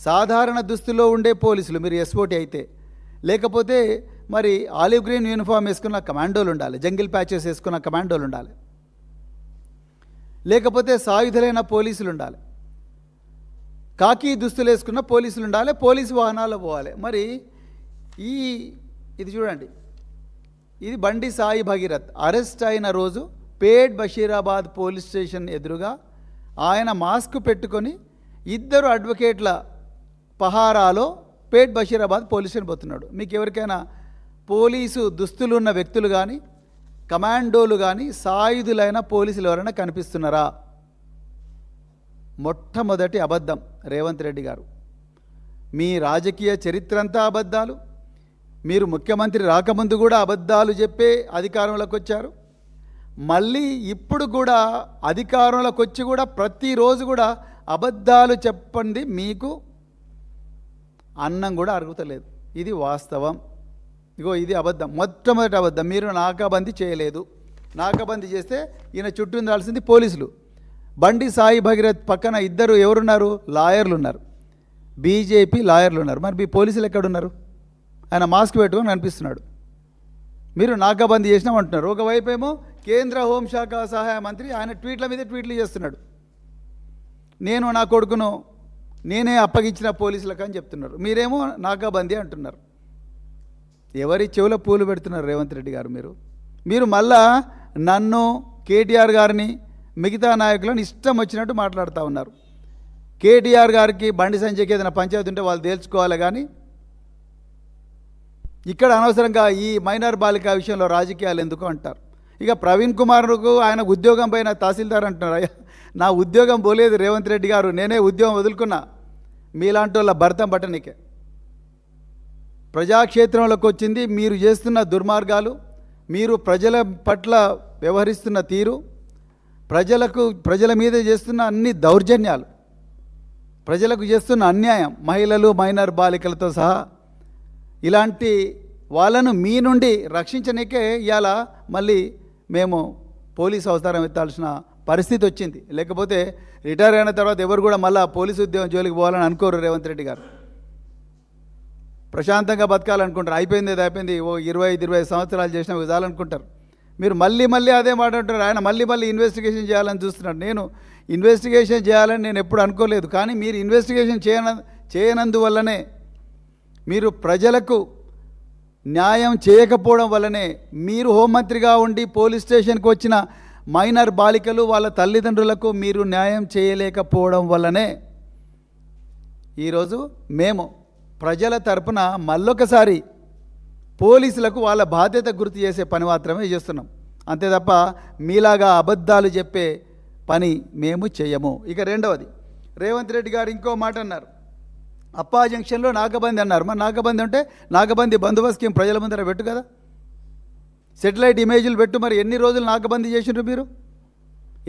సాధారణ దుస్తుల్లో ఉండే పోలీసులు, మీరు ఎస్ఓటీ అయితే, లేకపోతే మరి ఆలివ్ గ్రీన్ యూనిఫామ్ వేసుకున్న కమాండోలు ఉండాలి, జంగిల్ ప్యాచెస్ వేసుకున్న కమాండోలు ఉండాలి, లేకపోతే సాయుధులైన పోలీసులు ఉండాలి, కాకి దుస్తులు వేసుకున్న పోలీసులు ఉండాలి, పోలీసు వాహనాల్లో పోవాలి. మరి ఇది చూడండి, ఇది బండి సాయి భగీరథ్ అరెస్ట్ అయిన రోజు పేట్ బషీరాబాద్ పోలీస్ స్టేషన్ ఎదురుగా ఆయన మాస్క్ పెట్టుకొని ఇద్దరు అడ్వకేట్ల పహారాలో పేట్ బషీరాబాద్ పోలీస్ స్టేషన్ పోతున్నాడు. మీకు ఎవరికైనా పోలీసు దుస్తులు ఉన్న వ్యక్తులు కానీ, కమాండోలు కానీ, సాయుధులైన పోలీసులు ఎవరైనా కనిపిస్తున్నారా? మొట్టమొదటి అబద్ధం రేవంత్ రెడ్డి గారు. మీ రాజకీయ చరిత్ర అంతా అబద్ధాలు. మీరు ముఖ్యమంత్రి రాకముందు కూడా అబద్ధాలు చెప్పే అధికారంలోకి వచ్చారు. మళ్ళీ ఇప్పుడు కూడా అధికారంలోకి వచ్చి కూడా ప్రతిరోజు కూడా అబద్ధాలు చెప్పండి, మీకు అన్నం కూడా అరుగుతలేదు. ఇది వాస్తవం. ఇగో ఇది అబద్ధం, మొట్టమొదటి అబద్ధం. మీరు నాకాబందీ చేయలేదు. నాకాబందీ చేస్తే ఈయన చుట్టూ ఉండాల్సింది పోలీసులు. బండి సాయి భగీరథ్ పక్కన ఇద్దరు ఎవరున్నారు? లాయర్లు ఉన్నారు, బీజేపీ లాయర్లు ఉన్నారు. మరి మీ పోలీసులు ఎక్కడున్నారు? ఆయన మాస్క్ పెట్టుకొని కనిపిస్తున్నాడు. మీరు నాకాబందీ చేసినామంటున్నారు. ఒకవైపు ఏమో కేంద్ర హోంశాఖ సహాయ మంత్రి ఆయన ట్వీట్ల మీద ట్వీట్లు చేస్తున్నాడు. నేను నా కొడుకును నేనే అప్పగించిన పోలీసులకు అని చెప్తున్నారు. మీరేమో నాకాబందీ అంటున్నారు. ఎవరి చెవుల పూలు పెడుతున్నారు రేవంత్ రెడ్డి గారు? మీరు మళ్ళా నన్ను, కేటీఆర్ గారిని, మిగతా నాయకులను ఇష్టం వచ్చినట్టు మాట్లాడుతూ ఉన్నారు. కేటీఆర్ గారికి బండి సంజయ్కి ఏదైనా పంచాయతీ ఉంటే వాళ్ళు తేల్చుకోవాలి, కానీ ఇక్కడ అనవసరంగా ఈ మైనర్ బాలిక విషయంలో రాజకీయాలు ఎందుకు అంటారు. ఇక ప్రవీణ్ కుమార్కు ఆయన ఉద్యోగం పైన తహసీల్దార్ అంటున్నారు. అయ్యా, నా ఉద్యోగం పోలేదు రేవంత్ రెడ్డి గారు, నేనే ఉద్యోగం వదులుకున్నా మీలాంటి వాళ్ళ భర్తం పట్టనికే. ప్రజాక్షేత్రంలోకి వచ్చింది మీరు చేస్తున్న దుర్మార్గాలు, మీరు ప్రజల పట్ల వ్యవహరిస్తున్న తీరు, ప్రజల మీద చేస్తున్న అన్ని దౌర్జన్యాలు, ప్రజలకు చేస్తున్న అన్యాయం, మహిళలు, మైనర్ బాలికలతో సహా ఇలాంటి వాళ్ళను మీ నుండి రక్షించనికే ఇవాళ మళ్ళీ మేము పోలీసు అవతారం ఎత్తాల్సిన పరిస్థితి వచ్చింది. లేకపోతే రిటైర్ అయిన తర్వాత ఎవరు కూడా మళ్ళీ పోలీసు ఉద్యోగం జోలికి పోవాలని అనుకోరు రేవంత్ రెడ్డి గారు. ప్రశాంతంగా బతకాలనుకుంటారు. అయిపోయింది ఓ 25 సంవత్సరాలు చేసినా చాలనుకుంటారు. మీరు మళ్ళీ అదే మాట అంటారు. ఆయన మళ్ళీ ఇన్వెస్టిగేషన్ చేయాలని చూస్తున్నాడు. నేను ఇన్వెస్టిగేషన్ చేయాలని నేను ఎప్పుడు అనుకోలేదు. కానీ మీరు ఇన్వెస్టిగేషన్ చేయనందువల్లనే, మీరు ప్రజలకు న్యాయం చేయకపోవడం వల్లనే, మీరు హోంమంత్రిగా ఉండి పోలీస్ స్టేషన్కి వచ్చిన మైనర్ బాలికలు వాళ్ళ తల్లిదండ్రులకు మీరు న్యాయం చేయలేకపోవడం వల్లనే ఈరోజు మేము ప్రజల తరపున మళ్ళొకసారి పోలీసులకు వాళ్ళ బాధ్యత గుర్తు చేసే పని మాత్రమే చేస్తున్నాం. అంతే తప్ప మీలాగా అబద్ధాలు చెప్పే పని మేము చేయము. ఇక రెండవది, రేవంత్ రెడ్డి గారు ఇంకో మాట అన్నారు. అప్పా జంక్షన్లో నాకాబందీ అన్నారు. మరి నాకాబందీ అంటే నాకాబందీ బందోబస్తు స్కీమ్ ప్రజల ముందర పెట్టు కదా, సెటిలైట్ ఇమేజ్లు పెట్టు. మరి ఎన్ని రోజులు నాకాబందీ చేసినారు మీరు?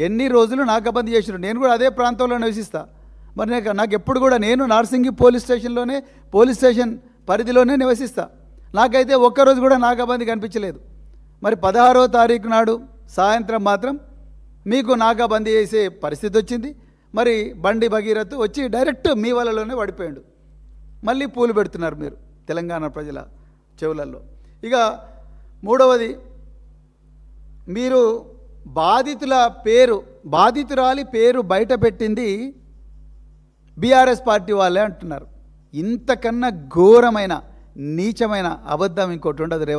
ఎన్ని రోజులు నాకాబందీ చేసినారు? నేను కూడా అదే ప్రాంతంలో నివసిస్తా. మరి నాకు ఎప్పుడు కూడా నేను నార్సింగి పోలీస్ స్టేషన్ పరిధిలోనే నివసిస్తా. నాకైతే ఒక్కరోజు కూడా నాకాబందీ కనిపించలేదు. మరి 16వ తారీఖు నాడు సాయంత్రం మాత్రం మీకు నాకాబందీ చేసే పరిస్థితి వచ్చింది. మరి బండి భగీరథ్ వచ్చి డైరెక్ట్ మీ వలలోనే పడిపోయాడు. మళ్ళీ పూలు పెడుతున్నారు మీరు తెలంగాణ ప్రజల చెవులలో. ఇక మూడవది, మీరు బాధితురాలి పేరు బయట పెట్టింది బీఆర్ఎస్ పార్టీ వాళ్ళే అంటున్నారు. ఇంతకన్నా ఘోరమైన నీచమైన అబద్ధం ఇంకోటి ఉండదు రేవంత్